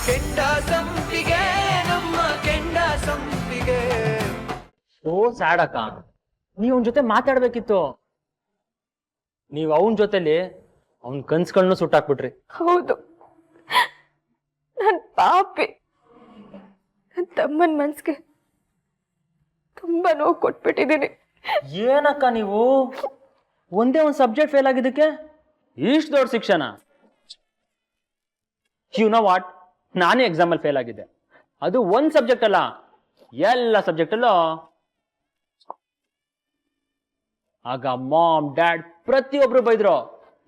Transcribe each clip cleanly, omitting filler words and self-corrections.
ಕೆಂಡ ಸಂಪಿಗೆ ನಮ್ಮ ಕೆಂಡ ಸಂಪಿಗೆ. ಓ ಸ್ಯಾಡಕ್ಕ, ನೀವ್ ಅವನ್ ಜೊತೆ ಮಾತಾಡ್ಬೇಕಿತ್ತು. ನೀವ್ ಅವನ್ ಜೊತೆಲಿ ಅವನ್ ಕನ್ಸ್ಗಳನ್ನೂ ಸುಟ್ಟಾಕ್ಬಿಟ್ರಿ. ಹೌದು, ನನ್ ಪಾಪಿ. ನನ್ನ ತಮ್ಮನ ಮನ್ಸಿಗೆ ತುಂಬಾ ನೋವು ಕೊಟ್ಬಿಟ್ಟಿದ್ದೀನಿ. ಏನಕ್ಕ ನೀವು ಒಂದೇ ಒಂದ್ ಸಬ್ಜೆಕ್ಟ್ ಫೇಲ್ ಆಗಿದ್ದಕ್ಕೆ ಇಷ್ಟು ದೊಡ್ಡ ಶಿಕ್ಷಣ? ಯು ನೋ ವಾಟ್, ನಾನೇ ಎಕ್ಸಾಮಲ್ಲಿ ಫೇಲ್ ಆಗಿದ್ದೆ. ಅದು ಒಂದ್ ಸಬ್ಜೆಕ್ಟ್ ಅಲ್ಲ, ಎಲ್ಲ ಸಬ್ಜೆಕ್ಟ್ ಅಲ್ಲೂ. ಆಗ ಮಾಮ್ ಡ್ಯಾಡ್ ಪ್ರತಿಯೊಬ್ರು ಬೈದ್ರು,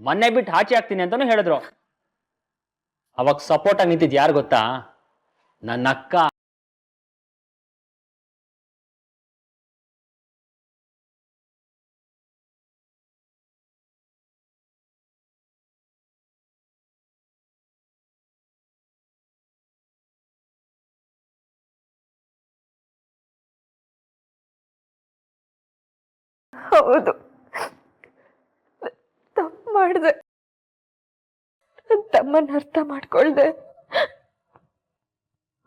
ಮನೆ ಬಿಟ್ಟು ಆಚೆ ಆಗ್ತೀನಿ ಅಂತಾನು ಹೇಳಿದ್ರು. ಅವಾಗ ಸಪೋರ್ಟ್ ಆಗಿ ನಿಂತಿದ್ ಯಾರು ಗೊತ್ತಾ? ನನ್ನ ಅಕ್ಕ. ಹೌದು, ತಪ್ಪು ಮಾಡಿದೆ. ನನ್ನ ತಮ್ಮನ ಅರ್ಥ ಮಾಡ್ಕೊಳ್ದೆ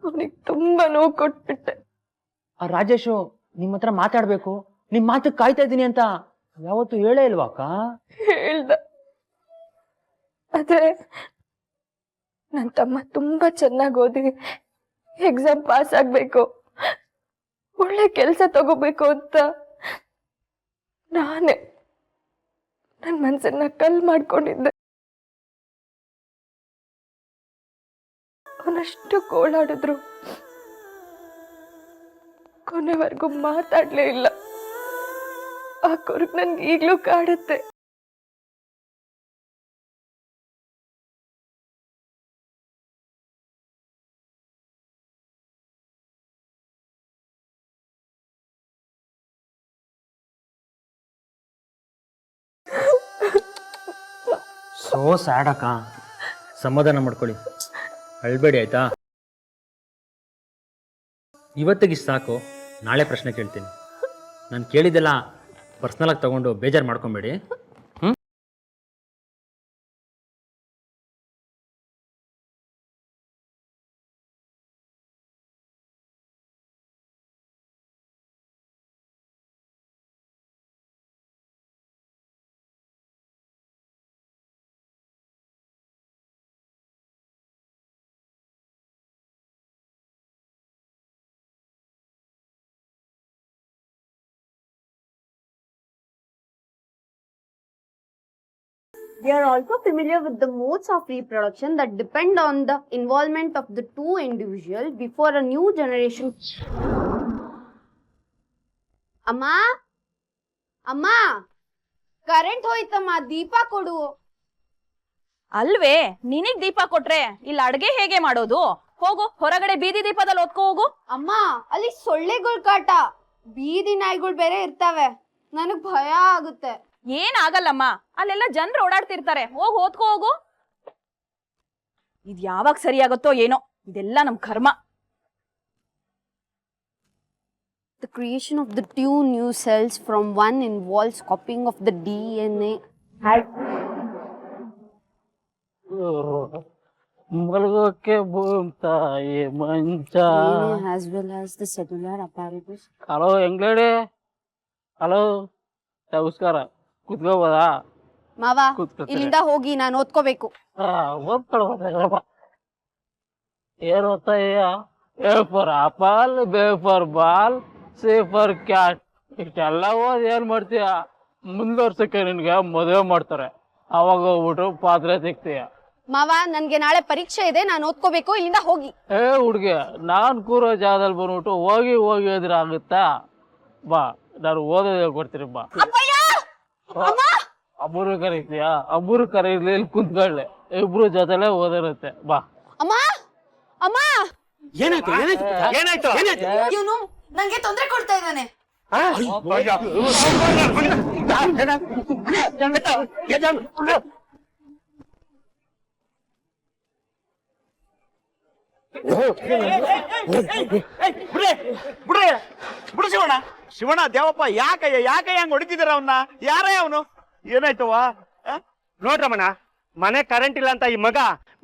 ಅವನಿಗೆ ತುಂಬಾ ನೋವು ಕೊಟ್ಬಿಟ್ಟೆ. ಆ ರಾಜೇಶು ನಿಮ್ಮ ಹತ್ರ ಮಾತಾಡ್ಬೇಕು, ನಿಮ್ ಮಾತಕ್ಕೆ ಕಾಯ್ತಾ ಇದ್ದೀನಿ ಅಂತ ಯಾವತ್ತು ಹೇಳೇ ಇಲ್ವಾಕ? ಹೇಳ್ದ, ಆದ್ರೆ ನನ್ನ ತಮ್ಮ ತುಂಬಾ ಚೆನ್ನಾಗಿ ಓದಿ ಎಕ್ಸಾಮ್ ಪಾಸ್ ಆಗ್ಬೇಕು, ಒಳ್ಳೆ ಕೆಲಸ ತಗೋಬೇಕು ಅಂತ ನಾನೇ ನನ್ನ ಮನ್ಸನ್ನ ಕಲ್ ಮಾಡ್ಕೊಂಡಿದ್ದೆ. ಅವನಷ್ಟು ಗೋಳಾಡಿದ್ರು ಕೊನೆವರೆಗೂ ಮಾತಾಡ್ಲೇ ಇಲ್ಲ. ಆ ಕುರುಗ್ ನನ್ಗೆ ಈಗ್ಲೂ ಕಾಡುತ್ತೆ. ಸೋ ಸ್ಯಾಡ್ ಅಕ್ಕ, ಸಮಾಧಾನ ಮಾಡ್ಕೊಳ್ಳಿ, ಅಳ್ಬೇಡಿ ಆಯ್ತಾ? ಇವತ್ತಿಗೆ ಸಾಕು, ನಾಳೆ ಪ್ರಶ್ನೆ ಕೇಳ್ತೀನಿ. ನಾನು ಕೇಳಿದ್ದೆಲ್ಲ ಪರ್ಸ್ನಲ್ ಆಗಿ ತಗೊಂಡು ಬೇಜಾರು ಮಾಡ್ಕೊಬೇಡಿ. They are also familiar with the modes of reproduction that depend on the involvement of the two individuals before a new generation. ಅಮ್ಮ ಅಮ್ಮ, ಕರೆಂಟ್ ಹೋಯ್ತಮ್ಮ, ದೀಪ ಕೊಡು. ಅಲ್ವೇ, ನಿನಗ್ ದೀಪ ಕೊಟ್ರೆ ಇಲ್ಲಿ ಅಡ್ಗೆ ಹೇಗೆ ಮಾಡೋದು? ಹೋಗು, ಹೊರಗಡೆ ಬೀದಿ ದೀಪದಲ್ಲಿ ಒತ್ಕೋ ಹೋಗು. ಅಮ್ಮ, ಅಲ್ಲಿ ಸೊಳ್ಳೆಗಳ ಕಾಟ, ಬೀದಿ ನಾಯಿಗಳು ಬೇರೆ ಇರ್ತಾವೆ, ನನಗ್ ಭಯ ಆಗುತ್ತೆ. ಏನಾಗಲ್ಲಮ್ಮ, ಅಲ್ಲೆಲ್ಲ ಜನರು ಓಡಾಡ್ತಿರ್ತಾರೆ, ಹೋಗು ಓದ್ಕೋ ಹೋಗು. ಇದ್ ಯಾವಾಗ ಸರಿಯಾಗುತ್ತೋ ಏನೋ, ಇದೆಲ್ಲ ನಮ್ ಕರ್ಮ. The creation of the two new cells from one involves copying of the DNA. ಮಲಗೋಕೆ ತಾಯಿ ಮಂಚ. As well as the cellular apparatus. Hello ಎಂಗ್ಲೇಡಿ, ಹಲೋ ನಮಸ್ಕಾರ, ಕುತ್ಕೋಬೋದಾ? ಮಾವ, ಇಲ್ಲಿಂದ ಹೋಗಿ, ನಾನು ಓದ್ಕೋಬೇಕು. ಓದ್ಕೊಳ್ಬೋದಪ್ಪ. ಏನ್ ಓದ್ತಾ ಇದೀಯ? A for apple, B for ball, C for cat. ಇಷ್ಟೆಲ್ಲ ಓದ್ ಏನ್ ಮಾಡ್ತೀಯ? ಮುಂದುವರ್ಸಕ್ಕೆ ನಿನ್ಗೆ ಮದುವೆ ಮಾಡ್ತಾರೆ, ಅವಾಗ ಹೋಗ್ಬಿಟ್ಟು ಪಾತ್ರೆ ತೆಗ್ತೀಯ. ಮಾವ, ನನ್ಗೆ ನಾಳೆ ಪರೀಕ್ಷೆ ಇದೆ, ನಾನು ಓದ್ಕೋಬೇಕು, ಇಲ್ಲಿಂದ ಹೋಗಿ. ಏ ಹುಡ್ಗಿ, ನಾನ್ ಕೂರೋ ಜಾಗದಲ್ಲಿ ಬಂದ್ಬಿಟ್ಟು ಹೋಗಿ ಹೋಗಿ ಹೋದ್ರೆ ಆಗುತ್ತಾ? ಬಾ, ನಾನು ಓದೋದು ಹೇಳ್ಕೊಡ್ತೀನಿ ಬಾ. ಅಬ್ಬರು ಕರೀತೀಯಾ? ಅಬ್ಬರು ಕರೀಲಿ, ಇಲ್ಲಿ ಕುಂತ್ಕೊಳ್ಳೆ, ಇಬ್ರು ಜೊತೆಲೆ ಓದಿರುತ್ತೆ ಬಾ. ಅಮ್ಮ ಅಮ್ಮ, ಏನಾಯ್ತು ಏನಾಯ್ತು ಏನಾಯ್ತು? ಇವನು ನಂಗೆ ತೊಂದರೆ ಕೊಡ್ತಾ ಇದ್ದಾನೆ. ಬಿಡು ಶಿವಣ್ಣ, ಶಿವಣ್ಣ ದೇವಪ್ಪ, ಯಾಕಯ್ಯ ಹಂಗ ಹೊಡಿತಿದಾರ ಅವನ್ನ? ಯಾರೇ ಅವನು? ಏನಾಯ್ತವ? ನೋಡ್ರಮ್ಮಣ್ಣ, ಮನೆ ಕರೆಂಟ್ ಇಲ್ಲ ಅಂತ ಈ ಮಗ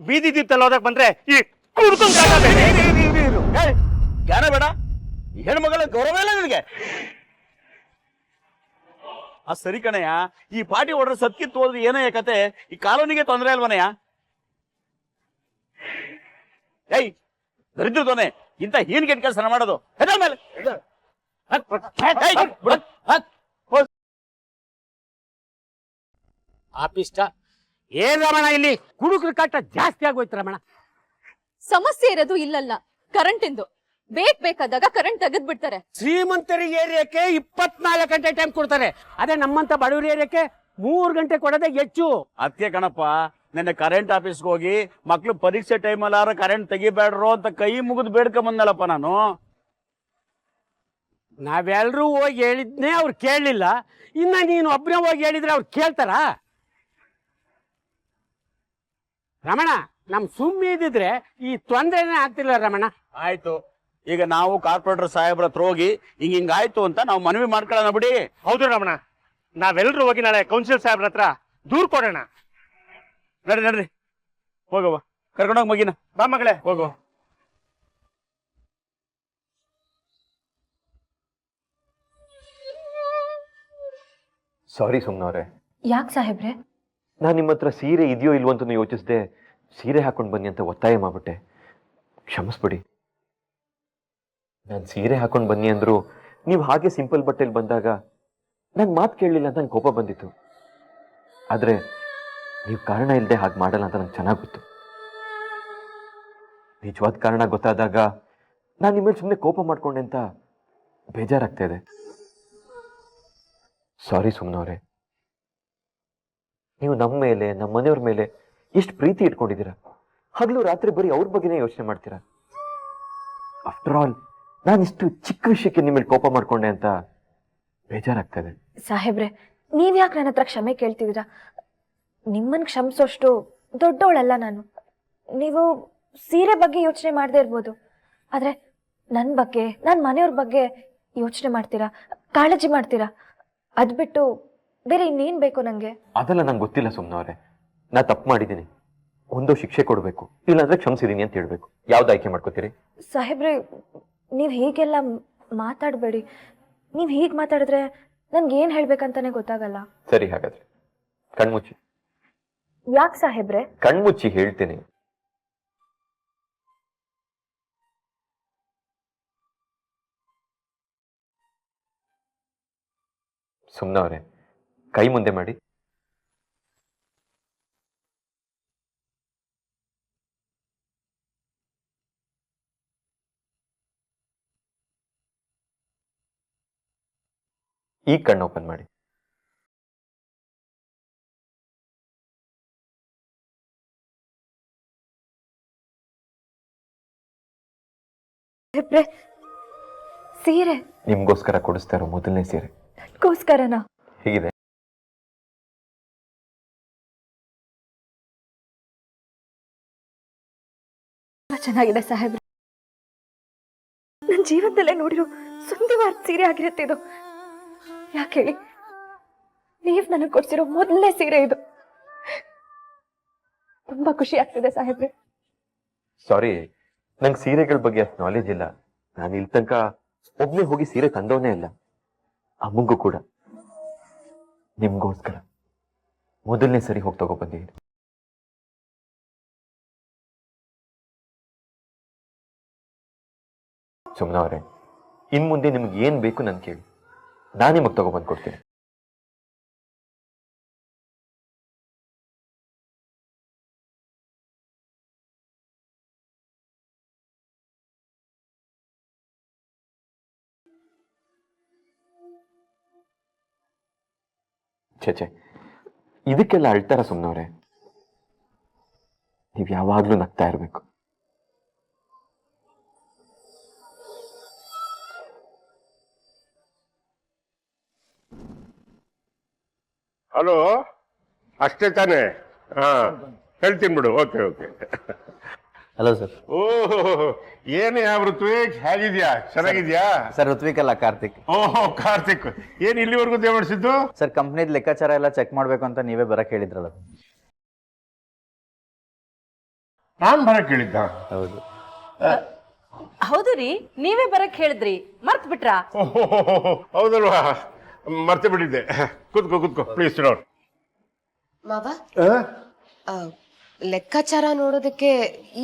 ಬೀದಿ ದೀಪದಲ್ಲಿ ಹೋದಕ್ ಬಂದ್ರೆ ಈ ಜ್ಞಾನ ಬೇಡ, ಹೆಣ್ಮಗಳ ಗೌರವ ಇಲ್ಲ ನಿನಗೆ. ಆ ಸರಿ ಕಣಯ್ಯ, ಈ ಪಾರ್ಟಿ ಹೊಡ್ರೆ ಸತ್ಕಿತ್ತು ಹೋದ್ರೆ ಏನಯ್ಯ ಕತೆ? ಈ ಕಾಲೋನಿಗೆ ತೊಂದರೆ ಅಲ್ವನಯ್ಯ? ಏಯ್ ದರಿದ್ರದೋನೆ ಇಂಥ ಹೀನ್ ಕೆಟ್ಟ ಕೆಲಸ ಮಾಡೋದು. ಎದ್ದೇಳ್ ಮೇಲೆ. ಆಫೀಸ್ಟ ಏನ್ ರಮಣ, ಇಲ್ಲಿ ಕುಡುಕ್ರ ಕಾಟ ಜಾಸ್ತಿ ಆಗೋಯ್ತು ರಮಣ. ಸಮಸ್ಯೆ ಇರೋದು ಇಲ್ಲಲ್ಲ, ಕರೆಂಟ್ ಇಂದು. ಬೇಕಾದಾಗ ಕರೆಂಟ್ ತೆಗೆದ್ ಬಿಡ್ತಾರೆ. ಶ್ರೀಮಂತರಿಗೆ ಏರಿಯಾಕ್ಕೆ 24 ಗಂಟೆ ಟೈಮ್ ಕೊಡ್ತಾರೆ. ಅದೇ ನಮ್ಮಂತ ಬಡವರ ಏರಿಯಾಕ್ಕೆ 3 ಗಂಟೆ ಕೊಡೋದೇ ಹೆಚ್ಚು. ಅದಕ್ಕೆ ಕಣಪ್ಪ, ನೆನ್ನೆ ಕರೆಂಟ್ ಆಫೀಸ್ಗೆ ಹೋಗಿ ಮಕ್ಳು ಪರೀಕ್ಷೆ ಟೈಮಲ್ಲಾರ ಕರೆಂಟ್ ತೆಗಿಬೇಡ್ರು ಅಂತ ಕೈ ಮುಗಿದು ಬೇಡ್ಕೊಂಬಂದಲ್ಲಪ್ಪ ನಾನು. ನಾವೆಲ್ಲರೂ ಹೋಗಿ ಹೇಳಿದ್ನೇ ಅವ್ರು ಕೇಳಲಿಲ್ಲ, ಇನ್ನ ನೀನು ಒಬ್ಬನೇ ಹೋಗಿ ಹೇಳಿದ್ರೆ ಅವ್ರು ಕೇಳ್ತಾರ? ರಮಣ, ನಮ್ ಸುಮ್ಮನೆ ಇದ್ದಿದ್ರೆ ಈ ತೊಂದರೆನೇ ಆಗ್ತಿಲ್ಲ ರಮಣ. ಆಯ್ತು, ಈಗ ನಾವು ಕಾರ್ಪೊರೇಟರ್ ಸಾಹೇಬ್ರ ಹತ್ರ ಹೋಗಿ ಹಿಂಗಾಯ್ತು ಅಂತ ನಾವು ಮನವಿ ಮಾಡ್ಕೊಳ್ಳೋಣ ಬಿಡಿ. ಹೌದು ರಮಣ, ನಾವೆಲ್ಲರೂ ಹೋಗಿ ನಾಳೆ ಕೌನ್ಸಿಲ್ ಸಾಹೇಬ್ರ ಹತ್ರ ದೂರ್ ಕೊಡೋಣ. ನಡ್ರಿ ಹೋಗವ, ಕರ್ಕೊಂಡೋಗಿ ಮಗಿನ. ಬಾ ಮಗಳೇ ಹೋಗು. ಸಾರಿ ಸುಮ್ನವ್ರೆ. ಯಾಕೆ ಸಾಹೇಬ್ರೆ? ನಾನು ನಿಮ್ಮ ಹತ್ರ ಸೀರೆ ಇದೆಯೋ ಇಲ್ವೋ ಅಂತ ಯೋಚಿಸ್ದೆ, ಸೀರೆ ಹಾಕೊಂಡು ಬನ್ನಿ ಅಂತ ಒತ್ತಾಯ ಮಾಡ್ಬಿಟ್ಟೆ, ಕ್ಷಮಿಸ್ಬಿಡಿ. ನಾನು ಸೀರೆ ಹಾಕೊಂಡು ಬನ್ನಿ ಅಂದ್ರು ನೀವು ಹಾಗೆ ಸಿಂಪಲ್ ಬಟ್ಟೆಲಿ ಬಂದಾಗ ನಂಗೆ ಮಾತು ಕೇಳಲಿಲ್ಲ ಅಂತ ನಂಗೆ ಕೋಪ ಬಂದಿತ್ತು. ಆದರೆ ನೀವು ಕಾರಣ ಇಲ್ಲದೆ ಹಾಗೆ ಮಾಡಲ್ಲ ಅಂತ ನಂಗೆ ಚೆನ್ನಾಗಿ ಗೊತ್ತು. ನಿಜವಾದ ಕಾರಣ ಗೊತ್ತಾದಾಗ ನಾನು ನಿಮ್ಮಲ್ಲಿ ಸುಮ್ಮನೆ ಕೋಪ ಮಾಡ್ಕೊಂಡೆ ಅಂತ ಬೇಜಾರಾಗ್ತಾ ಇದೆ. ಸಾರಿ ಸುಮ್ನವ್ರೆ. ನೀವು ನಮ್ಮ ಮೇಲೆ, ನಮ್ಮ ಮನೆಯವ್ರ ಮೇಲೆ ಎಷ್ಟು ಪ್ರೀತಿ ಇಟ್ಕೊಂಡಿದ್ದೀರಾ. ಹಗಲು ರಾತ್ರಿ ಬರೀ ಅವ್ರ ಬಗ್ಗೆನೇ ಯೋಚನೆ ಮಾಡ್ತೀರಾ. ಆಫ್ಟರ್ ಆಲ್ ನಾನು ಇಷ್ಟು ಚಿಕ್ಕ ವಿಷಯಕ್ಕೆ ನಿಮ್ಮ ಮೇಲೆ ಕೋಪ ಮಾಡ್ಕೊಂಡೆ ಅಂತ ಬೇಜಾರಾಗ್ತದೆ. ಸಾಹೇಬ್ರೆ, ನೀವ್ ಯಾಕೆ ನನ್ನ ಹತ್ರ ಕ್ಷಮೆ ಕೇಳ್ತಿದ್ದೀರಾ? ನಿಮ್ಮನ್ ಕ್ಷಮಿಸೋಷ್ಟು ದೊಡ್ಡವಳಲ್ಲ ನಾನು. ನೀವು ಸೀರೆ ಬಗ್ಗೆ ಯೋಚನೆ ಮಾಡದೇ ಇರ್ಬೋದು, ಆದ್ರೆ ನನ್ನ ಬಗ್ಗೆ, ನನ್ನ ಮನೆಯವ್ರ ಬಗ್ಗೆ ಯೋಚನೆ ಮಾಡ್ತೀರಾ, ಕಾಳಜಿ ಮಾಡ್ತೀರಾ. ಅದ್ ಬಿಟ್ಟು ಬೇರೆ ಇನ್ನೇನ್ ಬೇಕು ನಂಗೆ? ಅದೆಲ್ಲ ನಂಗೆ ಗೊತ್ತಿಲ್ಲ ಸುಮ್ನವ್ರೆ. ನಾ ತಪ್ಪು ಮಾಡಿದ್ದೀನಿ, ಒಂದು ಶಿಕ್ಷೆ ಕೊಡಬೇಕು, ಇಲ್ಲಾಂದ್ರೆ ಕ್ಷಮಿಸಿದೀನಿ ಅಂತ ಹೇಳ್ಬೇಕು. ಯಾವ್ದು ಆಯ್ಕೆ ಮಾಡ್ಕೋತೀರಿ? ಸಾಹೇಬ್ರೆ, ನೀವ್ ಹೀಗೆಲ್ಲ ಮಾತಾಡಬೇಡಿ. ನೀವ್ ಹೀಗೆ ಮಾತಾಡಿದ್ರೆ ನನ್ಗೆ ಏನ್ ಹೇಳ್ಬೇಕಂತಾನೆ ಗೊತ್ತಾಗಲ್ಲ. ಸರಿ, ಹಾಗಾದ್ರೆ ಕಣ್ಮುಚ್ಚಿ. ಯಾಕೆ ಸಾಹೇಬ್ರೆ? ಕಣ್ಮುಚ್ಚಿ ಹೇಳ್ತೀನಿ. ಸುಮ್ನವ್ರೆ, ಕೈ ಮುಂದೆ ಮಾಡಿ. ಈ ಕಣ್ಣು ಓಪನ್ ಮಾಡಿ. ಸೀರೆ ನಿಮ್ಗೋಸ್ಕರ ಕೊಡಿಸ್ತಾ ಇರೋ ಮೊದಲನೇ ಸೀರೆ. ನನಗೋಸ್ಕರನಾ? ಹೇಗಿದೆ? ಚೆನ್ನಾಗಿದೆ ಸಾಹೇಬ್ರೆ. ನನ್ನ ಜೀವನದಲ್ಲೇ ನೋಡಿರೋ ಸುಂದರವಾದ ಸೀರೆ ಆಗಿರುತ್ತೆ ಇದು. ಯಾಕೆ ಹೇಳಿ, ನೀವ್ ನನಗೆ ಕೊಡ್ಸಿರೋ ಮೊದಲನೇ ಸೀರೆ ಇದು. ತುಂಬಾ ಖುಷಿ ಆಗ್ತಿದೆ ಸಾಹೇಬ್ರೆ. ಸಾರಿ, ನಂಗೆ ಸೀರೆಗಳ ಬಗ್ಗೆ ಅಷ್ಟು ನಾಲೆಜ್ ಇಲ್ಲ. ನಾನು ಇಲ್ಲಿ ತನಕ ಒಬ್ನೇ ಹೋಗಿ ಸೀರೆ ತಂದವನೇ ಇಲ್ಲ. ಅಮ್ಮಂಗೂ ಕೂಡ ನಿಮ್ಗೋಸ್ಕರ ಮೊದಲನೇ ಸರಿ ಹೋಗಿ ತಗೊಬಂದಿದ್ದೀನಿ. ಸುಮ್ನವ್ರೆ, ಇನ್ ಮುಂದೆ ನಿಮ್ಗೆ ಏನ್ ಬೇಕು ನನ್ ಕೇಳಿ, ನಾನು ನಿಮಗೆ ತಗೊಬಂದು ಕೊಡ್ತೀನಿ. ಛೇ, ಇದಕ್ಕೆಲ್ಲ ಅಳ್ತಾರ ಸುಮ್ನವ್ರೆ? ನೀವ್ ಯಾವಾಗ್ಲೂ ನಗ್ತಾ ಇರ್ಬೇಕು. ಹಲೋ, ಅಷ್ಟೇ ತಾನೇ? ಹಾ, ಹೇಳ್ತೀನಿ ಬಿಡು. Okay okay. Hello sir. ಓಹೋ, ಏನೇ ಋತ್ವಿಕ್, ಹೇಗಿದ್ಯಾ? ಚೆನ್ನಾಗಿದ್ಯಾ? ಸರ್ ಋತ್ವಿಕ್ ಅಲ್ಲ, ಕಾರ್ತಿಕ್. ಓಹೋ, ಕಾರ್ತಿಕ್. ಏನ್ ಇಲ್ಲಿವರೆಗೂ ದೇವಡಿಸಿದ್ದು? ಸರ್ ಕಂಪ್ನಿದ್ ಲೆಕ್ಕಾಚಾರ ಎಲ್ಲ ಚೆಕ್ ಮಾಡ್ಬೇಕು ಅಂತ ನೀವೇ ಬರಕ್ ಹೇಳಿದ್ರಲ್ಲ. ನಾನ್ ಬರಕ್ ಹೇಳಿದ್ದ? ಹೌದು. ಹೌದು ರೀ, ನೀವೇ ಬರಕ್ ಹೇಳಿದ್ರಿ, ಮರ್ತ್ ಬಿಟ್ರಾ? ಹೌದಲ್ವಾ, ಮರ್ತೆ ಬಿಟ್ಟಿದ್ದೆ. ಕೂತ್ಕೋ ಪ್ಲೀಸ್ ನೋಡ್. ಮಾವ, ಲೆಕ್ಕಾಚಾರ ನೋಡೋದಕ್ಕೆ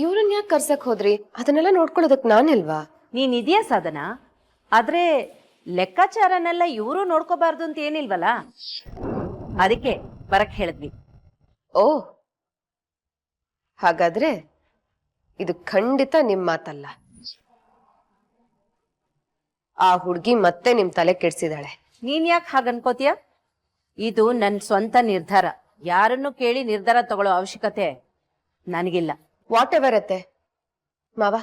ಇವ್ರನ್ನ ಯಾಕೆ ಕರ್ಸಕ್ ಹೋದ್ರಿ? ಅದನ್ನೆಲ್ಲ ನೋಡ್ಕೊಳ್ಳೋದಕ್ ನಾನಿಲ್ವಾ? ನೀನ್ ಇದೆಯಾ ಸಾಧನ, ಆದ್ರೆ ಲೆಕ್ಕಾಚಾರನೆಲ್ಲ ಇವರು ನೋಡ್ಕೋಬಾರ್ದು ಅಂತ ಏನಿಲ್ವಲ್ಲ, ಅದಕ್ಕೆ ಬರಕ್ ಹೇಳಿದ್ವಿ. ಓ, ಹಾಗಾದ್ರೆ ಇದು ಖಂಡಿತ ನಿಮ್ ಮಾತಲ್ಲ. ಆ ಹುಡ್ಗಿ ಮತ್ತೆ ನಿಮ್ ತಲೆ ಕೆಡ್ಸಿದಾಳೆ. ನೀನ್ ಯಾಕೆ ಹಾಗನ್ಕೋತೀಯ? ಇದು ನನ್ ಸ್ವಂತ ನಿರ್ಧಾರ, ಯಾರನ್ನು ಕೇಳಿ ನಿರ್ಧಾರ ತಗೊಳ್ಳೋ ಅವಶ್ಯಕತೆ ನನಗಿಲ್ಲ. ವಾಟ್ ಎವರ್ ಅತ್ತೆ. ಮಾವ,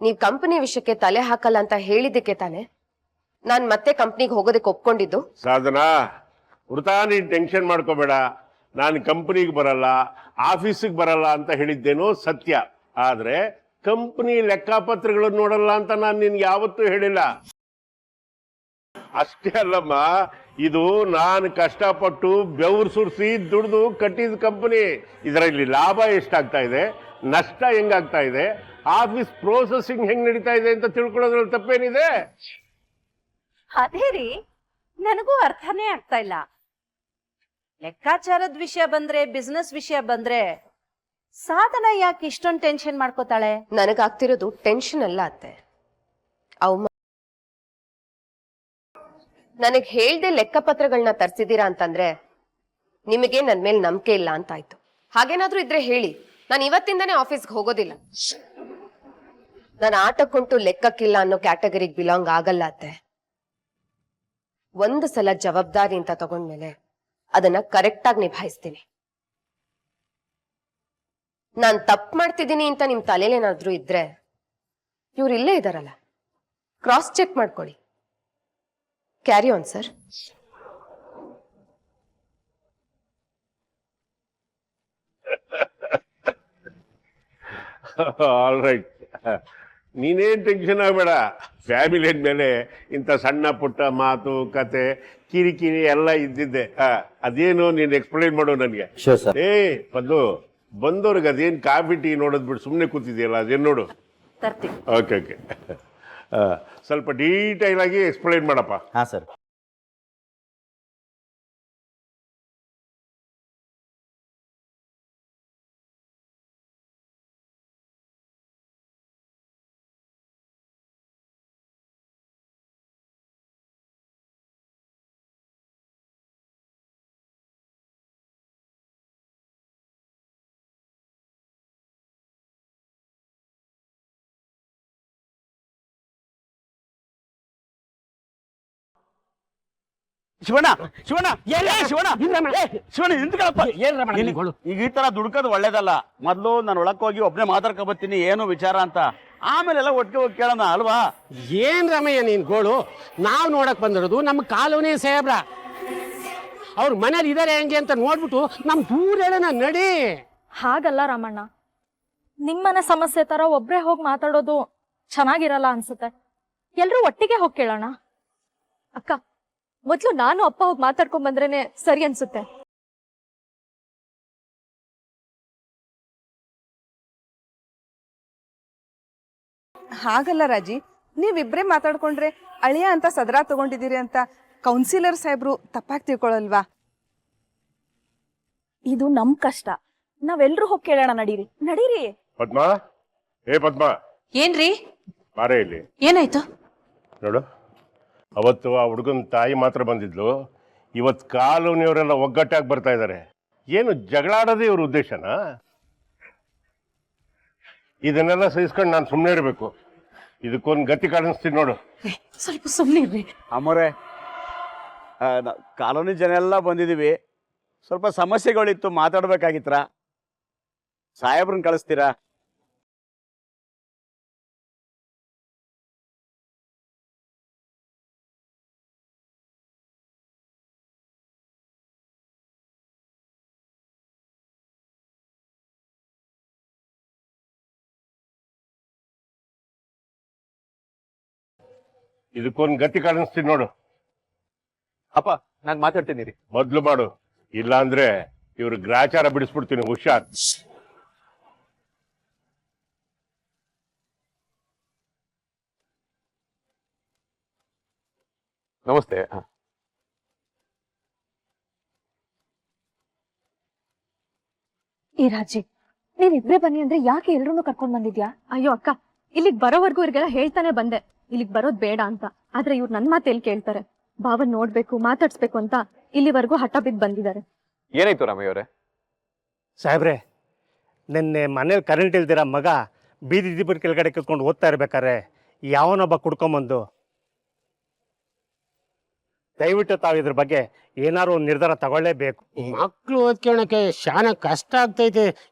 ನೀವ್ ಕಂಪನಿ ವಿಷಯಕ್ಕೆ ತಲೆ ಹಾಕಲ್ಲ ಅಂತ ಹೇಳಿದ್ದಕ್ಕೆ ತಾನೆ ನಾನ್ ಮತ್ತೆ ಕಂಪ್ನಿಗೆ ಹೋಗೋದಕ್ಕೆ ಒಪ್ಕೊಂಡಿದ್ದು. ಸಾಧನಾ, ವೃತಾ ನೀನ್ ಟೆನ್ಷನ್ ಮಾಡ್ಕೋಬೇಡ. ನಾನು ಕಂಪನಿಗೆ ಬರಲ್ಲ, ಆಫೀಸಿಗೆ ಬರಲ್ಲ ಅಂತ ಹೇಳಿದ್ದೇನೋ ಸತ್ಯ. ಆದ್ರೆ ಕಂಪನಿ ಲೆಕ್ಕಪತ್ರಗಳನ್ನು ನೋಡಲ್ಲ ಅಂತ ನಾನು ನಿನ್ಗೆ ಯಾವತ್ತೂ ಹೇಳಿಲ್ಲ. ಅಷ್ಟೇ ಅಲ್ಲಮ್ಮ, ಇದು ನಾನು ಕಷ್ಟಪಟ್ಟು ಬೆವರು ಸುರಿಸಿ ದುಡ್ದು ಕಟ್ಟಿದ ಕಂಪನಿ. ಇದರಲ್ಲಿ ಲಾಭ ಎಷ್ಟಾಗ್ತಾ ಇದೆ, ನಷ್ಟ ಹೆಂಗಾಗ್ತಾ ಇದೆ, ಆಫೀಸ್ ಪ್ರೋಸೆಸಿಂಗ್ ಹೆಂಗ್ ನಡೀತಾ ಇದೆ ಅಂತ ತಿಳ್ಕೊಳ್ಳೋದ್ರಲ್ಲಿ ತಪ್ಪೇನಿದೆ? ಅದೇ ರೀ, ನನಗೂ ಅರ್ಥನೇ ಆಗ್ತಾ ಇಲ್ಲ. ಲೆಕ್ಕಾಚಾರದ ವಿಷಯ ಬಂದ್ರೆ, ಬಿಸ್ನೆಸ್ ವಿಷಯ ಬಂದ್ರೆ ಸಾಧನ ಯಾಕೆ ಇಷ್ಟೊಂದು ಟೆನ್ಷನ್ ಮಾಡ್ಕೋತಾಳೆ? ನನಗಾಗ್ತಿರೋದು ಟೆನ್ಷನ್ ಅಲ್ಲ ಅತ್ತೆ. ನನಗ್ ಹೇಳ್ದೆ ಲೆಕ್ಕಪತ್ರಗಳನ್ನ ತರ್ಸಿದೀರಾ ಅಂತಂದ್ರೆ ನಿಮಗೆ ನನ್ ಮೇಲೆ ನಂಬಿಕೆ ಇಲ್ಲ ಅಂತಾಯ್ತು. ಹಾಗೇನಾದ್ರೂ ಇದ್ರೆ ಹೇಳಿ, ನಾನು ಇವತ್ತಿಂದಾನೇ ಆಫೀಸ್ಗೆ ಹೋಗೋದಿಲ್ಲ. ನಾನು ಆಟಕ್ಕುಂಟು ಲೆಕ್ಕಕ್ಕಿಲ್ಲ ಅನ್ನೋ ಕ್ಯಾಟಗರಿಗೆ ಬಿಲಾಂಗ್ ಆಗಲ್ಲ ಅತ್ತೆ. ಒಂದು ಸಲ ಜವಾಬ್ದಾರಿ ಅಂತ ತಗೊಂಡ್ಮೇಲೆ ಅದನ್ನ ಕರೆಕ್ಟ್ ಆಗಿ ನಿಭಾಯಿಸ್ತೀನಿ. ನಾನ್ ತಪ್ಪು ಮಾಡ್ತಿದ್ದೀನಿ ಅಂತ ನಿಮ್ ತಲೆಲೇನಾದ್ರೂ ಇದ್ರೆ ಇವ್ರು ಇಲ್ಲೇ ಇದಾರಲ್ಲ, ಕ್ರಾಸ್ ಚೆಕ್ ಮಾಡ್ಕೊಳ್ಳಿ. Carry on sir. All right, ನೀನೇನ್ ಟೆನ್ಷನ್ ಆಗಬೇಡ. ಫ್ಯಾಮಿಲಿ ಅಂದ್ಮೇಲೆ ಇಂಥ ಸಣ್ಣ ಪುಟ್ಟ ಮಾತು, ಕತೆ, ಕಿರಿಕಿರಿ ಎಲ್ಲ ಇದ್ದಿದ್ದೆ. ಅದೇನು ನೀನು ಎಕ್ಸ್ಪ್ಲೈನ್ ಮಾಡು ನನಗೆ. ಏ ಪದ್ದು, ಬಂದವ್ರಿಗೆ ಅದೇನು ಕಾಫಿ ಟೀ ನೋಡೋದ್ ಬಿಟ್ಟು ಸುಮ್ಮನೆ ಕೂತಿದೆಯಲ್ಲ, ಅದೇನು ನೋಡು. ಓಕೆ ಓಕೆ, ಸ್ವಲ್ಪ ಡೀಟೈಲ್ ಆಗಿ ಎಕ್ಸ್ಪ್ಲೈನ್ ಮಾಡಪ್ಪ. ಹಾಂ ಸರ್. ಶಿವಣ್ಣ ಈಗ ಈ ತರ ದುಡ್ಕೋದು ಒಳ್ಳೇದಲ್ಲ. ಮೊದ್ಲು ನಾನು ಒಳಕ್ ಹೋಗಿ ಒಬ್ನೇ ಮಾತಾಡ್ಕೊ ಬರ್ತೀನಿ ಏನು ವಿಚಾರ ಅಂತ, ಆಮೇಲೆಲ್ಲ ಒಟ್ಟಿಗೆ ಹೋಗಿ ಕೇಳೋಣ ಅಲ್ವಾ? ಏನ್ ರಮಯ್ಯ ನೀನ್ ಗೋಳು? ನಾವು ನೋಡಕ್ ಬಂದಿರೋದು ನಮ್ಮ ಕಾಲೋನಿ ಸಾಹೇಬ್ರ. ಅವ್ರ ಮನೇಲಿ ಇದಾರೆ ಹೆಂಗೆ ಅಂತ ನೋಡ್ಬಿಟ್ಟು ನಮ್ ದೂರ ಹೇಳೋಣ ನಡಿ. ಹಾಗಲ್ಲ ರಾಮಣ್ಣ, ನಿಮ್ಮನೆ ಸಮಸ್ಯೆ ತರ ಒಬ್ರೇ ಹೋಗಿ ಮಾತಾಡೋದು ಚೆನ್ನಾಗಿರಲ್ಲ ಅನ್ಸುತ್ತೆ. ಎಲ್ರೂ ಒಟ್ಟಿಗೆ ಹೋಗಿ ಕೇಳೋಣ. ಅಕ್ಕ, ಮೊದ್ಲು ನಾನು ಅಪ್ಪ ಹೋಗಿ ಮಾತಾಡ್ಕೊಂಡ್ ಬಂದ್ರೇನೆ ಸರಿ ಅನ್ಸುತ್ತೆ. ಹಾಗಲ್ಲ ರಾಜಿ, ನೀವಿಬ್ರೇ ಮಾತಾಡ್ಕೊಂಡ್ರೆ ಅಳಿಯ ಅಂತ ಸದರಾ ತಗೊಂಡಿದ್ದೀರಿ ಅಂತ ಕೌನ್ಸಿಲರ್ ಸಾಹೇಬ್ರು ತಪ್ಪಾಗಿ ತಿಳ್ಕೊಳಲ್ವಾ? ಇದು ನಮ್ ಕಷ್ಟ, ನಾವೆಲ್ರೂ ಹೋಗಿ ಕೇಳೋಣ. ನಡೀರಿ. ಪದ್ಮಾ, ಏ ಪದ್ಮಾ, ಏನ್ರಿ? ಬಾರೆ ಇಲ್ಲಿ. ಏನಾಯ್ತು ನೋಡು, ಅವತ್ತು ಆ ಹುಡುಗನ ತಾಯಿ ಮಾತ್ರ ಬಂದಿದ್ಲು. ಇವತ್ತು ಕಾಲೋನಿಯವರೆಲ್ಲ ಒಗ್ಗಟ್ಟಾಗಿ ಬರ್ತಾ ಇದ್ದಾರೆ. ಏನು ಜಗಳ ಆಡೋದೇ ಇವ್ರ ಉದ್ದೇಶನಾ? ಇದನ್ನೆಲ್ಲ ಸಹಿಸ್ಕೊಂಡು ನಾನು ಸುಮ್ಮನೆ ಇರಬೇಕು? ಇದಕ್ಕೊಂದು ಗತಿ ಕಾಣಿಸ್ತೀನಿ ನೋಡು. ಸ್ವಲ್ಪ ಸುಮ್ಮನೆ ಇರ್ರಿ. ಅಮ್ಮೋರೆ, ಕಾಲೋನಿ ಜನ ಎಲ್ಲ ಬಂದಿದ್ದೀವಿ, ಸ್ವಲ್ಪ ಸಮಸ್ಯೆಗಳಿತ್ತು, ಮಾತಾಡ್ಬೇಕಾಗಿತ್ರ. ಸಾಹೇಬ್ರನ್ನ ಕಳಿಸ್ತೀರಾ? ಇದಕ್ಕೊಂದು ಗತಿ ಕಾಣಿಸ್ತೀನಿ ನೋಡು. ಅಪ್ಪ, ನಾನು ಮಾತಾಡ್ತೀನಿ ರೀ. ಮೊದ್ಲು ಮಾಡು, ಇಲ್ಲ ಅಂದ್ರೆ ಇವ್ರ ಗ್ರಾಚಾರ ಬಿಡಿಸ್ಬಿಡ್ತೀನಿ, ಹುಷಾರ್. ನಮಸ್ತೆ. ಈ ರಾಜಿ, ನೀವಿಬ್ರೇ ಬನ್ನಿ ಅಂದ್ರೆ ಯಾಕೆ ಎಲ್ರೂ ಕರ್ಕೊಂಡ್ ಬಂದಿದ್ಯಾ? ಅಯ್ಯೋ ಅಕ್ಕ, ಇಲ್ಲಿಗ್ ಬರೋವರೆಗೂ ಇವ್ರಿಗೆಲ್ಲ ಹೇಳ್ತಾನೆ ಬಂದೆ ಇಲ್ಲಿಗ್ ಬರೋದ್ ಬೇಡ ಅಂತ. ಆದ್ರೆ ಇವ್ರು ನನ್ ಮಾತು ಎಲ್ಲಿ ಕೇಳ್ತಾರೆ? ಭಾವನ್ ನೋಡ್ಬೇಕು, ಮಾತಾಡ್ಸ್ಬೇಕು ಅಂತ ಇಲ್ಲಿವರೆಗೂ ಹಠ ಬಿದ್ದು ಬಂದಿದ್ದಾರೆ. ಏನಾಯ್ತು ರಾಮಯ್ಯ ಅವರೇ? ಸಾಹೇಬ್ರೆ, ನಿನ್ನೆ ಮನೇಲಿ ಕರೆಂಟ್ ಇಲ್ದಿರ ಮಗ ಬೀದಿ ದೀಪದ ಕೆಳಗಡೆ ಕೂತ್ಕೊಂಡು ಓದ್ತಾ ಇರ್ಬೇಕಾರೆ ಯಾವನೊಬ್ಬ ಕುಡ್ಕೊಂಬಂದು, ದಯವಿಟ್ಟು ತಾವು ಇದ್ರ ಬಗ್ಗೆ ಏನಾರು ಒಂದು ನಿರ್ಧಾರ ತಗೊಳ್ಳೇಬೇಕು. ಮಕ್ಕಳು ಓದ್ಕೊಳಕ್ಕೆ ಶಾನ ಕಷ್ಟ ಆಗ್ತೈತೆ,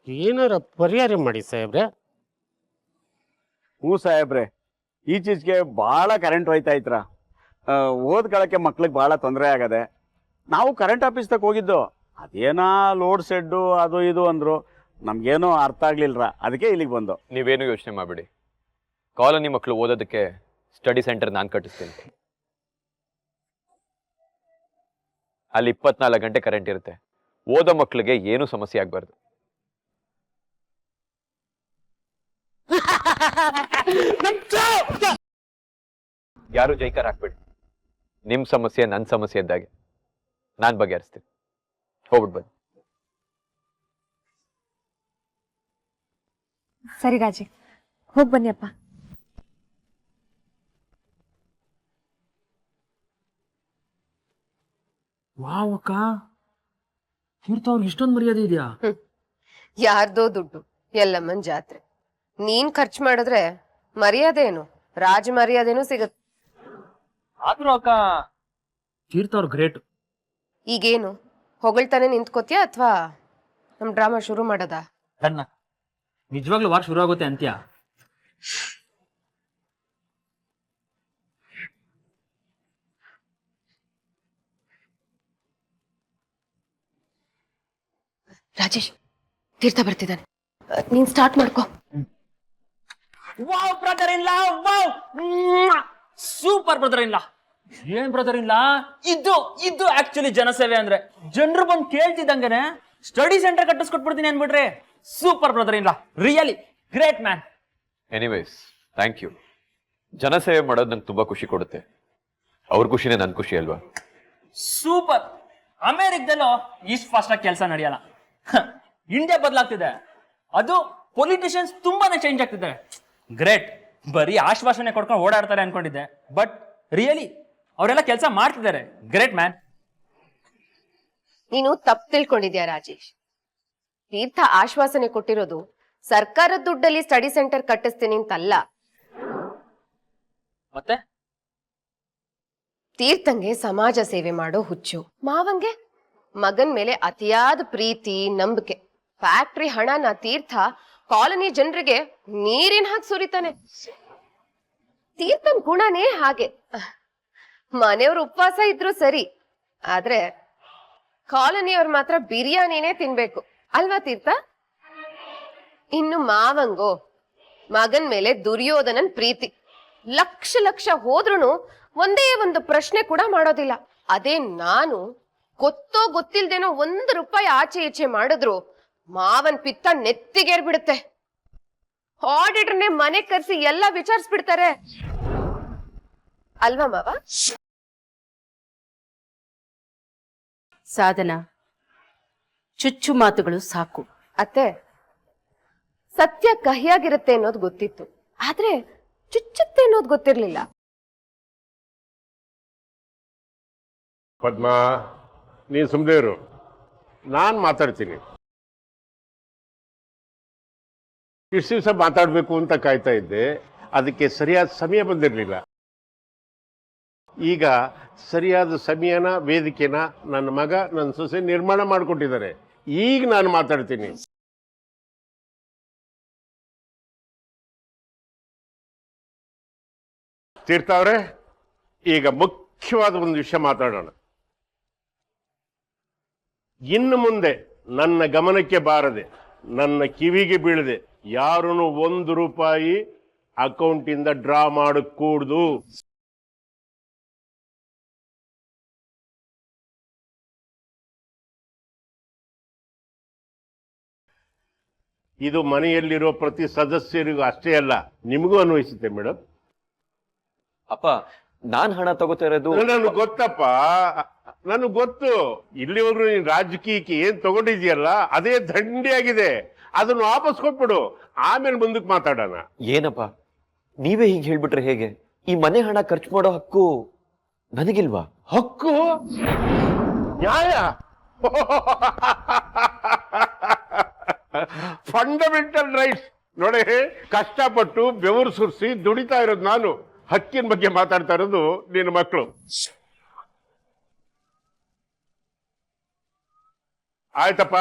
ಏನಾರ ಪರಿಹಾರ ಮಾಡಿ ಸಾಹೇಬ್ರೆ. ಹ್ಞೂ ಸಾಹೇಬ್ರೆ, ಈಚೀಚೆಗೆ ಭಾಳ ಕರೆಂಟ್ ಹೋಯ್ತಾ ಇತ್ರ, ಓದ್ಕೊಳಕ್ಕೆ ಮಕ್ಳಿಗೆ ಭಾಳ ತೊಂದರೆ ಆಗದೆ. ನಾವು ಕರೆಂಟ್ ಆಫೀಸ್ ತಕ್ಕ ಹೋಗಿದ್ದು, ಅದೇನಾ ಲೋಡ್ ಶೆಡ್ಡು ಅದು ಇದು ಅಂದರು, ನಮಗೇನೋ ಅರ್ಥ ಆಗ್ಲಿಲ್ರ, ಅದಕ್ಕೆ ಇಲ್ಲಿಗೆ ಬಂದು. ನೀವೇನು ಯೋಚನೆ ಮಾಡಬೇಡಿ, ಕಾಲೋನಿ ಮಕ್ಕಳು ಓದೋದಕ್ಕೆ ಸ್ಟಡಿ ಸೆಂಟರ್ ನಾನು ಕಟ್ಟಿಸ್ತೀನಿ. ಅಲ್ಲಿ 24 ಗಂಟೆ ಕರೆಂಟ್ ಇರುತ್ತೆ. ಓದೋ ಮಕ್ಕಳಿಗೆ ಏನೂ ಸಮಸ್ಯೆ ಆಗ್ಬಾರ್ದು. ಯಾರು ಜೈಕಾರ ಹಾಕ್ಬೇಡಿ. ನಿಮ್ ಸಮಸ್ಯೆ ನನ್ನ ಸಮಸ್ಯೆ ಇದ್ದಾಗೆ ನಾನ್ ಬಗೆಹರಿಸ್ತೀನಿ. ಹೋಗ್ಬಿಟ್ಟು ಬನ್ನಿ. ಸರಿ ರಾಜಿ, ಹೋಗ್ ಬನ್ನಿ ಅಪ್ಪ. ವಾವಕ್ಕ, ತೀರ್ಥ ಅವ್ರಿಗೆ ಇಷ್ಟೊಂದು ಮರ್ಯಾದೆ ಇದೆಯಾ? ಯಾರ್ದೋ ದುಡ್ಡು, ಎಲ್ಲಮ್ಮನ್ ಜಾತ್ರೆ. ನೀನ್ ಖರ್ಚು ಮಾಡಿದ್ರೆ ಮರ್ಯಾದೆ ಏನು, ರಾಜ ಮರ್ಯಾದೆನೂ ಸಿಗತ್ತೆ. ಆದ್ರೂ ಅಕ್ಕ, ತೀರ್ಥ ಅವ್ರು ಗ್ರೇಟ್. ಈಗೇನು ಹೊಗಳ್ತಾನೆ ನಿಂತ್ಕೋತಿಯಾ ಅಥವಾ ನಮ್ ಡ್ರಾಮಾ ಶುರು ಮಾಡೋದಾ? ನನ್ನ ನಿಜವಾಗ್ಲೂ ವಾರ ಶುರು ಆಗುತ್ತೆ ಅಂತ್ಯ. ರಾಜೇಶ್, ತೀರ್ಥ ಬರ್ತಿದ್ದಾನೆ, ನೀನ್ ಸ್ಟಾರ್ಟ್ ಮಾಡ್ಕೋ. Wow brother in law, wow, super brother in law. ಏನ್ ಬ್ರದರ್ ಇನ್ ಲಾ ಇದು? ಇದು ಆಕ್ಚುಲಿ ಜನಸೇವೆ ಅಂದ್ರೆ. ಜನರು ಬಂದು ಕೇಳ್ತಿದ್ದಂಗೆನೆ ಸ್ಟಡಿ ಸೆಂಟರ್ ಕಟ್ಟಿಸ್ಕೊಟ್ಬಿಡ್ತೀನಿ ಅನ್ಬಿಟ್ರೆ. Super brother in law, really great man. Anyways, thank you. ಜನಸೇವೆ ಮಾಡೋದು ನಂಗೆ ತುಂಬಾ ಖುಷಿ ಕೊಡುತ್ತೆ. ಅವ್ರ ಖುಷಿನೇ ನನ್ನ ಖುಷಿ ಅಲ್ವಾ? ಸೂಪರ್. ಅಮೆರಿಕದಲ್ಲೂ ಇಷ್ಟು ಫಾಸ್ಟ್ ಆಗಿ ಕೆಲಸ ನಡೆಯಲ್ಲ. ಇಂಡಿಯಾ ಬದಲಾಗ್ತಿದೆ, ಅದು ಪೊಲಿಟಿಷಿಯನ್ಸ್ ತುಂಬಾನೇ ಚೇಂಜ್ ಆಗ್ತಿದ್ದಾರೆ. ಗ್ರೇಟ್. ಬರೀ ಆಶ್ವಾಸನೆ ಕೊಡ್ಕೊಂಡು ಓಡಾಡ್ತಾರೆ ಅನ್ಕೊಂಡಿದ್ದೆ, ಬಟ್ ರಿಯಲಿ ಅವರೆಲ್ಲ ಕೆಲಸ ಮಾಡ್ತಿದ್ದಾರೆ. Great man. ನೀನು ತಪ್ಪು ತಿಳ್ಕೊಂಡಿದ್ಯಾ ರಾಜೇಶ್. ತೀರ್ಥ ಆಶ್ವಾಸನೆ ಕೊಟ್ಟಿರೋದು ಸರ್ಕಾರದ ದುಡ್ಡಲ್ಲಿ ಸ್ಟಡಿ ಸೆಂಟರ್ ಕಟ್ಟಿಸ್ತೀನಿ ಅಂತಲ್ಲ. ಮತ್ತೆ ತೀರ್ಥಂಗೆ ಸಮಾಜ ಸೇವೆ ಮಾಡೋ ಹುಚ್ಚು, ಮಾವಂಗೆ ಮಗನ್ ಮೇಲೆ ಅತಿಯಾದ ಪ್ರೀತಿ ನಂಬಿಕೆ. ಫ್ಯಾಕ್ಟ್ರಿ ಹಣನ ತೀರ್ಥ ಕಾಲನಿ ಜನರಿಗೆ ನೀರಿನ ಹಾಕಿ ಸುರಿತಾನೆ. ತೀರ್ಥನ್ ಗುಣನೇ ಹಾಗೆ. ಮನೆಯವ್ರ ಉಪವಾಸ ಇದ್ರು ಸರಿ, ಆದ್ರೆ ಕಾಲನಿಯವ್ರು ಮಾತ್ರ ಬಿರಿಯಾನಿನೇ ತಿನ್ಬೇಕು ಅಲ್ವಾ ತೀರ್ಥ? ಇನ್ನು ಮಾವಂಗೋ ಮಗನ್ ಮೇಲೆ ದುರ್ಯೋಧನನ್ ಪ್ರೀತಿ. ಲಕ್ಷ ಲಕ್ಷ ಹೋದ್ರುನು ಒಂದೇ ಒಂದು ಪ್ರಶ್ನೆ ಕೂಡ ಮಾಡೋದಿಲ್ಲ. ಅದೇ ನಾನು ಗೊತ್ತೋ ಗೊತ್ತಿಲ್ದೇನೋ 1 ರೂಪಾಯಿ ಆಚೆ ಈಚೆ ಮಾಡಿದ್ರು ಮಾವನ್ ಪಿತ್ತ ನೆತ್ತಿಗೇರ್ಬಿಡುತ್ತೆ. ಆಡಿಟರ್ನೇ ಮನೆ ಕರ್ಸಿ ಎಲ್ಲ ವಿಚಾರಿಸ್ಬಿಡ್ತಾರೆ ಅಲ್ವಾ ಮಾವ? ಸಾಧನ, ಚುಚ್ಚು ಮಾತುಗಳು ಸಾಕು. ಅತ್ತೆ, ಸತ್ಯ ಕಹಿಯಾಗಿರುತ್ತೆ ಅನ್ನೋದು ಗೊತ್ತಿತ್ತು, ಆದ್ರೆ ಚುಚ್ಚುತ್ತೆ ಅನ್ನೋದು ಗೊತ್ತಿರ್ಲಿಲ್ಲ. ಪದ್ಮಾ, ನೀನು ಸುಮ್ಮನೆ ಇರು, ನಾನು ಮಾತಾಡ್ತೀನಿ. ಇಷ್ಟು ದಿವಸ ಮಾತಾಡಬೇಕು ಅಂತ ಕಾಯ್ತಾ ಇದ್ದೆ, ಅದಕ್ಕೆ ಸರಿಯಾದ ಸಮಯ ಬಂದಿರಲಿಲ್ಲ. ಈಗ ಸರಿಯಾದ ಸಮಯನ ವೇದಿಕೆನ ನನ್ನ ಮಗ ನನ್ನ ಸೊಸೆ ನಿರ್ಮಾಣ ಮಾಡಿಕೊಟ್ಟಿದ್ದಾರೆ. ಈಗ ನಾನು ಮಾತಾಡ್ತೀನಿ. ತೀರ್ಥ ಅವರೇ, ಈಗ ಮುಖ್ಯವಾದ ಒಂದು ವಿಷಯ ಮಾತಾಡೋಣ. ಇನ್ನು ಮುಂದೆ ನನ್ನ ಗಮನಕ್ಕೆ ಬಾರದೆ, ನನ್ನ ಕಿವಿಗೆ ಬೀಳದೆ ಯಾರೂ 1 ರೂಪಾಯಿ ಅಕೌಂಟಿಂದ ಡ್ರಾ ಮಾಡಕೂಡ್ದು. ಇದು ಮನೆಯಲ್ಲಿರೋ ಪ್ರತಿ ಸದಸ್ಯರಿಗೂ ಅಷ್ಟೇ ಅಲ್ಲ, ನಿಮಗೂ ಅನ್ವಯಿಸುತ್ತೆ ಮೇಡಮ್. ಅಪ್ಪ, ನಾನ್ ಹಣ ತಗೋತಾ ಇರೋದು ನನಗೆ ಗೊತ್ತಪ್ಪ, ನನಗೆ ಗೊತ್ತು. ಇಲ್ಲಿವರೆಗೂ ನೀನ್ ರಾಜಕೀಯಕ್ಕೆ ಏನ್ ತಗೊಂಡಿದ್ಯಲ್ಲ ಅದೇ ದಂಡಿಯಾಗಿದೆ. ಅದನ್ನು ವಾಪಸ್ ಕೊಟ್ಬಿಡು, ಆಮೇಲೆ ಮುಂದಕ್ಕೆ ಮಾತಾಡೋಣ. ಏನಪ್ಪ ನೀವೇ ಹೀಗೆ ಹೇಳ್ಬಿಟ್ರೆ ಹೇಗೆ? ಈ ಮನೆ ಹಣ ಖರ್ಚು ಮಾಡೋ ಹಕ್ಕು ನನಗಿಲ್ವಾ? ಹಕ್ಕು, ನ್ಯಾಯ, ಫಂಡಮೆಂಟಲ್ ರೈಟ್ಸ್. ನೋಡಿ, ಕಷ್ಟಪಟ್ಟು ಬೆವರು ಸುರಿಸಿ ದುಡಿತಾ ಇರೋದು ನಾನು. ಹಕ್ಕಿನ ಬಗ್ಗೆ ಮಾತಾಡ್ತಾ ಇರೋದು ನಿನ್ನ ಮಕ್ಕಳು. ಆಯ್ತಪ್ಪ,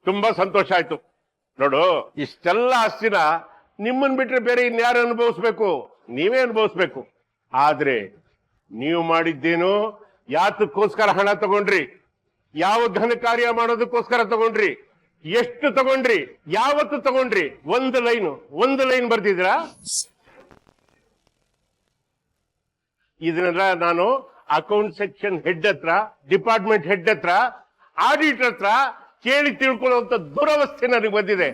ತುಂಬಾ ಸಂತೋಷ ಆಯ್ತು. ನೋಡು, ಇಷ್ಟೆಲ್ಲ ಆಸ್ತಿನ ನಿಮ್ಮನ್ ಬಿಟ್ರೆ ಬೇರೆ ಇನ್ಯಾರು ಅನುಭವಿಸ್ಬೇಕು? ನೀವೇ ಅನುಭವಿಸ್ಬೇಕು. ಆದ್ರೆ ನೀವು ಮಾಡಿದ್ದೇನು? ಯಾತಕ್ಕೋಸ್ಕರ ಹಣ ತಗೊಂಡ್ರಿ? ಯಾವ ಘನ ಕಾರ್ಯ ಮಾಡೋದಕ್ಕೋಸ್ಕರ ತಗೊಂಡ್ರಿ? ಎಷ್ಟು ತಗೊಂಡ್ರಿ? ಯಾವತ್ತು ತಗೊಂಡ್ರಿ? ಒಂದು ಲೈನ್ ಬರ್ದಿದ್ರಾ? ಇದನ್ನೆಲ್ಲ ನಾನು ಅಕೌಂಟ್ ಸೆಕ್ಷನ್ ಹೆಡ್ ಹತ್ರ, ಡಿಪಾರ್ಟ್ಮೆಂಟ್ ಹೆಡ್ ಹತ್ರ, ಆಡಿಟರ್ ಹತ್ರ ಕೇಳಿ ತಿಳ್ಕೊಳ್ಳುವಂತ ದುರವಸ್ಥೆ ನನಗೆ ಬಂದಿದೆ.